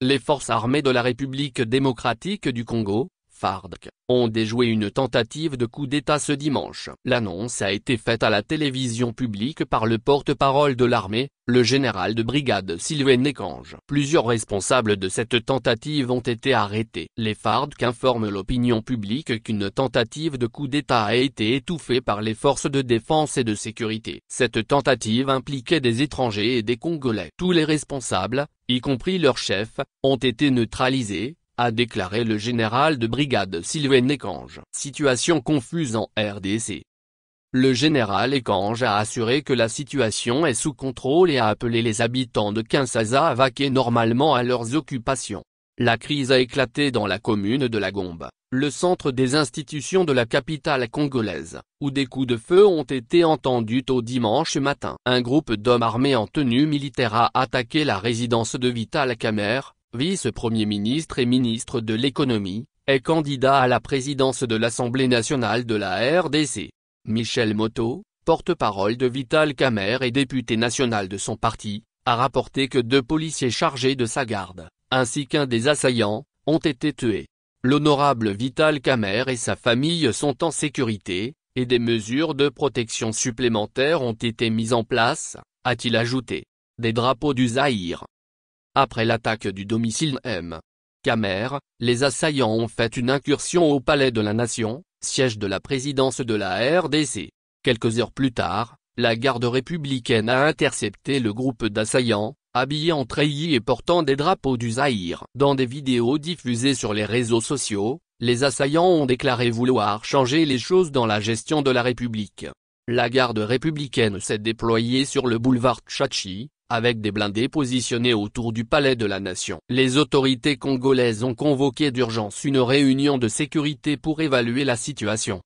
Les forces armées de la République démocratique du Congo, FARDC, ont déjoué une tentative de coup d'État ce dimanche. L'annonce a été faite à la télévision publique par le porte-parole de l'armée, le général de brigade Sylvain Ekenge. Plusieurs responsables de cette tentative ont été arrêtés. Les FARDC informent l'opinion publique qu'une tentative de coup d'État a été étouffée par les forces de défense et de sécurité. Cette tentative impliquait des étrangers et des Congolais. Tous les responsables, y compris leur chef, ont été neutralisés, a déclaré le général de brigade Sylvain Ekenge. Situation confuse en RDC. Le général Ekenge a assuré que la situation est sous contrôle et a appelé les habitants de Kinshasa à vaquer normalement à leurs occupations. La crise a éclaté dans la commune de La Gombe, le centre des institutions de la capitale congolaise, où des coups de feu ont été entendus tôt dimanche matin. Un groupe d'hommes armés en tenue militaire a attaqué la résidence de Vital Kamerhe, vice-premier ministre et ministre de l'économie, et candidat à la présidence de l'Assemblée nationale de la RDC. Michel Moto, porte-parole de Vital Kamerhe et député national de son parti, a rapporté que 2 policiers chargés de sa garde, ainsi qu'un des assaillants, ont été tués. L'honorable Vital Kamerhe et sa famille sont en sécurité, et des mesures de protection supplémentaires ont été mises en place, a-t-il ajouté. Des drapeaux du Zaïre. Après l'attaque du domicile M. Kamerhe, les assaillants ont fait une incursion au Palais de la Nation, siège de la présidence de la RDC. Quelques heures plus tard, la garde républicaine a intercepté le groupe d'assaillants, habillés en treillis et portant des drapeaux du Zaïre. Dans des vidéos diffusées sur les réseaux sociaux, les assaillants ont déclaré vouloir changer les choses dans la gestion de la République. La garde républicaine s'est déployée sur le boulevard Tchatchi, avec des blindés positionnés autour du Palais de la Nation. Les autorités congolaises ont convoqué d'urgence une réunion de sécurité pour évaluer la situation.